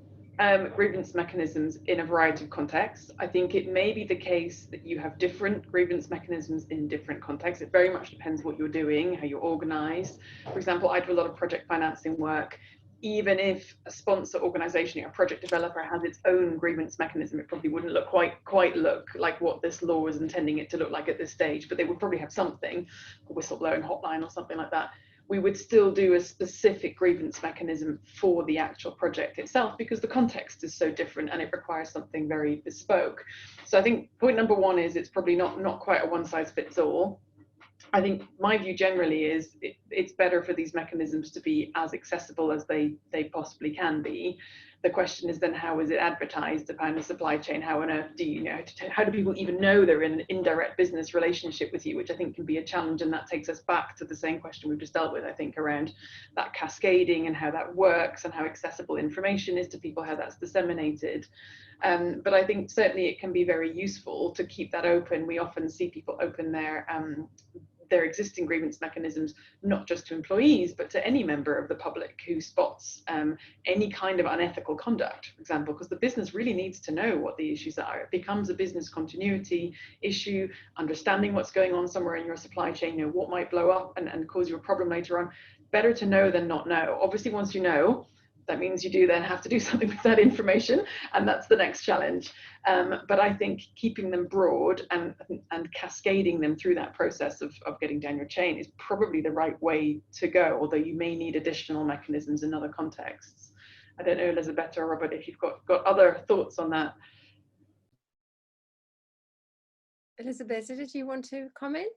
grievance mechanisms in a variety of contexts. I think it may be the case that you have different grievance mechanisms in different contexts. It very much depends what you're doing, how you're organized. For example, I do a lot of project financing work. Even if a sponsor organization, a project developer, has its own grievance mechanism, it probably wouldn't look quite look like what this law was intending it to look like at this stage, but they would probably have something, a whistleblowing hotline or something like that. We would still do a specific grievance mechanism for the actual project itself, because the context is so different and it requires something very bespoke. So I think point number one is it's probably not quite a one size fits all. I think my view generally is it's better for these mechanisms to be as accessible as they possibly can be. The question is then, how is it advertised upon the supply chain? How on earth do you know? How do people even know they're in an indirect business relationship with you, which I think can be a challenge. And that takes us back to the same question we've just dealt with, I think, around that cascading and how that works and how accessible information is to people, how that's disseminated. But I think certainly it can be very useful to keep that open. We often see people open their existing grievance mechanisms, not just to employees, but to any member of the public who spots any kind of unethical conduct, for example, because the business really needs to know what the issues are. It becomes a business continuity issue, understanding what's going on somewhere in your supply chain, you know, what might blow up and cause you a problem later on. Better to know than not know. Obviously, once you know, that means you do then have to do something with that information, and that's the next challenge. But I think keeping them broad and cascading them through that process of getting down your chain is probably the right way to go, although you may need additional mechanisms in other contexts. I don't know, Elizabeth or Robert, if you've got other thoughts on that. Elizabeth, did you want to comment?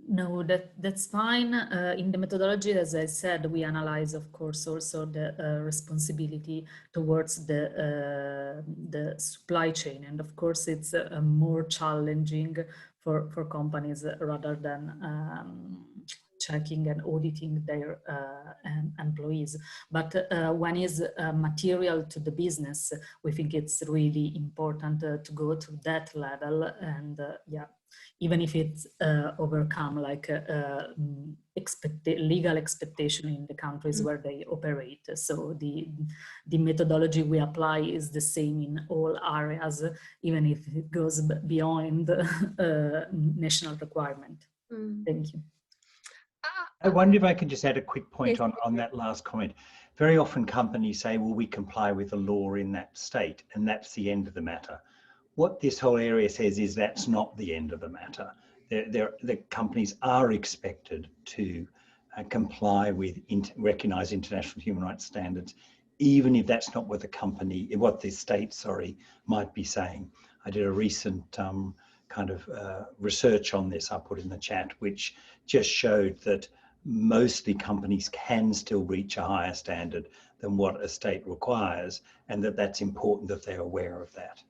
No, that's fine. In the methodology, as I said, we analyze, of course, also the responsibility towards the supply chain, and of course, it's more challenging for companies rather than checking and auditing their employees. But when it's material to the business, we think it's really important to go to that level, and yeah. Even if it's overcome like legal expectation in the countries where they operate. So the methodology we apply is the same in all areas, even if it goes beyond national requirement. Thank you. I wonder if I could just add a quick point on that last comment. Very often companies say, well, we comply with the law in that state, and that's the end of the matter. What this whole area says is that's not the end of the matter. The companies are expected to comply with recognized international human rights standards, even if that's not what the state, might be saying. I did a recent kind of research on this, I put in the chat, which just showed that mostly companies can still reach a higher standard than what a state requires, and that's important that they're aware of that.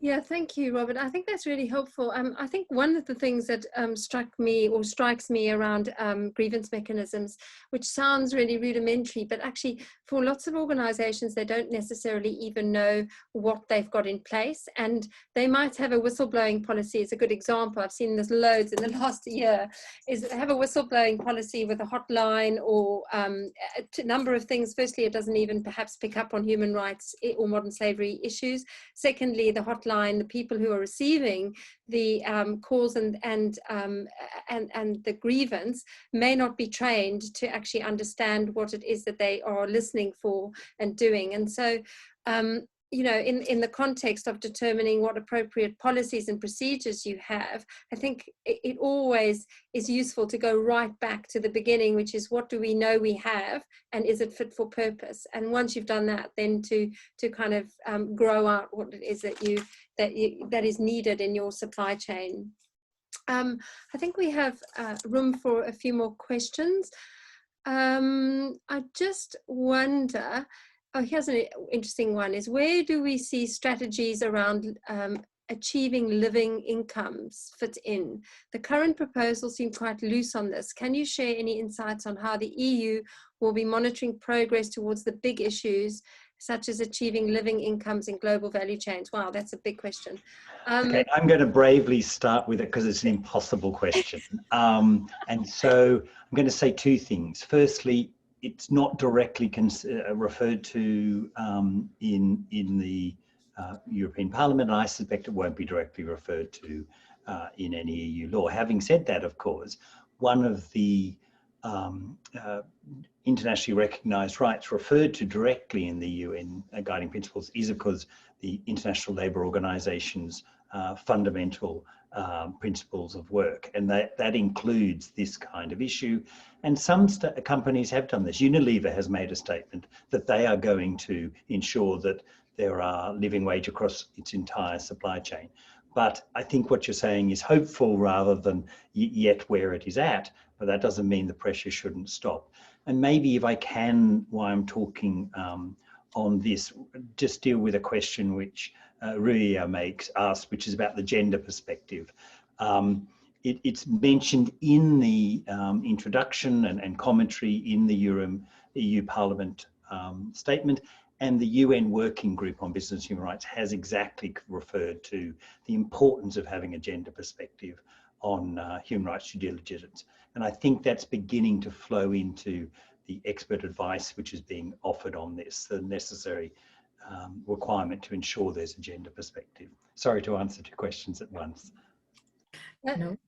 Yeah, thank you, Robert. I think that's really helpful. I think one of the things that strikes me around grievance mechanisms, which sounds really rudimentary, but actually for lots of organizations, they don't necessarily even know what they've got in place. And they might have a whistleblowing policy. It's a good example. I've seen this loads in the last year, is have a whistleblowing policy with a hotline or a number of things. Firstly, it doesn't even perhaps pick up on human rights or modern slavery issues. Secondly, the hotline, the people who are receiving the calls and the grievance may not be trained to actually understand what it is that they are listening for and doing. And so, you know, in the context of determining what appropriate policies and procedures you have, I think it always is useful to go right back to the beginning, which is what do we know we have and is it fit for purpose? And once you've done that, then to kind of grow out what it is that is needed in your supply chain. I think we have room for a few more questions. I just wonder, oh, here's an interesting one, is where do we see strategies around achieving living incomes fit in? The current proposal seemed quite loose on this. Can you share any insights on how the EU will be monitoring progress towards the big issues, such as achieving living incomes in global value chains? Wow, that's a big question. Okay, I'm going to bravely start with it because it's an impossible question. And so I'm going to say two things. Firstly, it's not directly referred to in the European Parliament, and I suspect it won't be directly referred to in any EU law. Having said that, of course, one of the internationally recognised rights referred to directly in the UN Guiding Principles is, of course, the International Labour Organisation's fundamental principles of work, and that includes this kind of issue. And some companies have done this. Unilever has made a statement that they are going to ensure that there are living wage across its entire supply chain. But I think what you're saying is hopeful rather than yet where it is at, but that doesn't mean the pressure shouldn't stop. And maybe if I can, while I'm talking on this, just deal with a question which Ruia asked, which is about the gender perspective. It's mentioned in the introduction and commentary in the EU Parliament statement, and the UN Working Group on Business and Human Rights has exactly referred to the importance of having a gender perspective on human rights due diligence. And I think that's beginning to flow into the expert advice which is being offered on this, the necessary requirement to ensure there's a gender perspective. Sorry to answer two questions at once. No,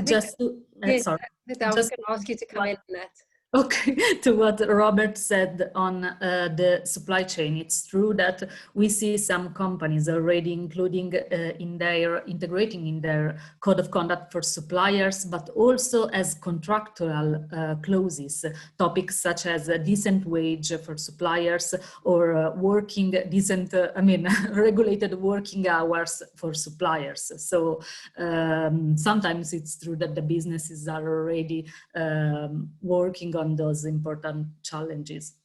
Just to, yes, sorry. I was going to ask you to come in on that. Okay, to what Robert said on the supply chain, it's true that we see some companies already integrating in their code of conduct for suppliers, but also as contractual clauses, topics such as a decent wage for suppliers or working decent, regulated working hours for suppliers. So sometimes it's true that the businesses are already working on those important challenges.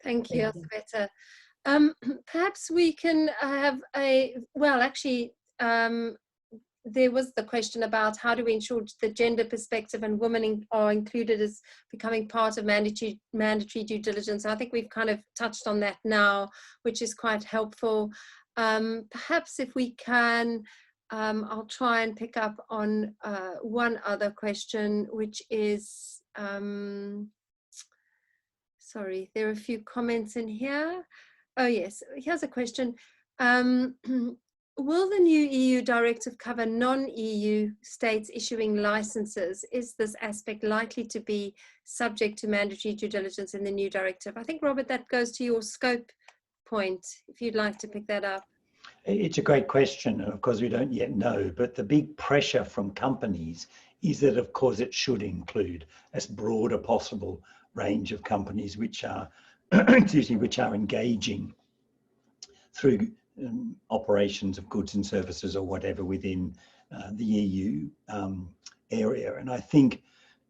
Thank you, Elzbieta. Perhaps we can have there was the question about how do we ensure the gender perspective and women are included as becoming part of mandatory due diligence. I think we've kind of touched on that now, which is quite helpful. Perhaps if we can, I'll try and pick up on one other question, which is, sorry, there are a few comments in here. Oh yes, here's a question. Will the new EU directive cover non-EU states issuing licenses? Is this aspect likely to be subject to mandatory due diligence in the new directive? I think, Robert, that goes to your scope point, if you'd like to pick that up. It's a great question, and of course we don't yet know, but the big pressure from companies is that of course it should include as broad a possible range of companies which are which are engaging through operations of goods and services or whatever within the EU area. And I think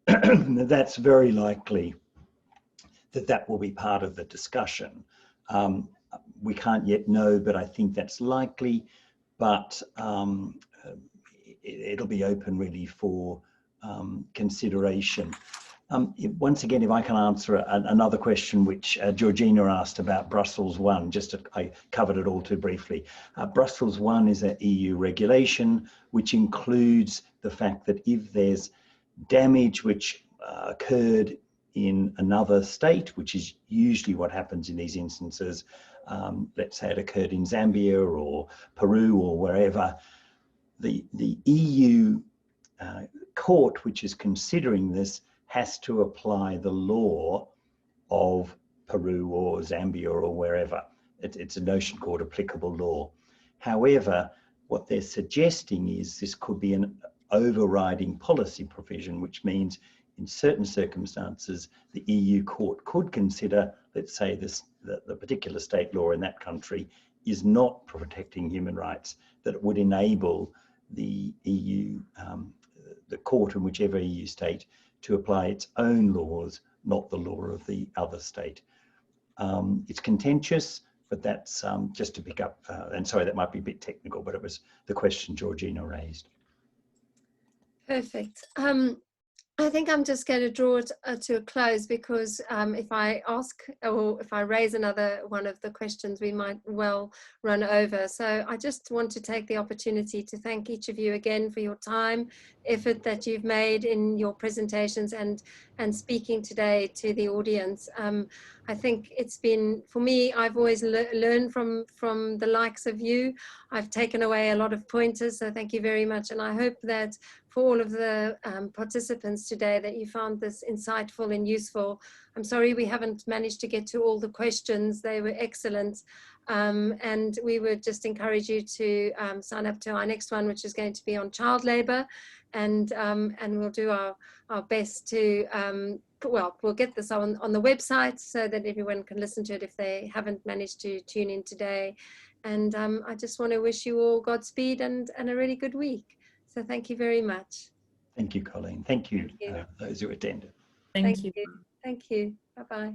that's very likely that will be part of the discussion. We can't yet know, but I think that's likely, but it'll be open really for consideration. Once again, if I can answer another question which Georgina asked about Brussels 1, I covered it all too briefly. Brussels 1 is an EU regulation which includes the fact that if there's damage which occurred in another state, which is usually what happens in these instances, let's say it occurred in Zambia or Peru or wherever, the EU court which is considering this has to apply the law of Peru or Zambia or wherever. It's a notion called applicable law. However, what they're suggesting is this could be an overriding policy provision, which means in certain circumstances, the EU court could consider, let's say the particular state law in that country is not protecting human rights, that it would enable the EU, the court in whichever EU state to apply its own laws, not the law of the other state. It's contentious, but that's just to pick up, and sorry, that might be a bit technical, but it was the question Georgina raised. Perfect. I think I'm just going to draw it to a close, because if I ask, or if I raise another one of the questions, we might well run over. So I just want to take the opportunity to thank each of you again for your time, effort that you've made in your presentations and speaking today to the audience. I think it's been, for me, I've always learned from the likes of you. I've taken away a lot of pointers, so thank you very much. And I hope that for all of the participants today, that you found this insightful and useful. I'm sorry we haven't managed to get to all the questions. They were excellent. And we would just encourage you to sign up to our next one, which is going to be on child labour. And we'll do our best to, well, we'll get this on the website so that everyone can listen to it if they haven't managed to tune in today. And I just want to wish you all Godspeed and a really good week. So thank you very much. Thank you, Colleen. Thank you, those who attended. Thank you. Thank you. Bye-bye.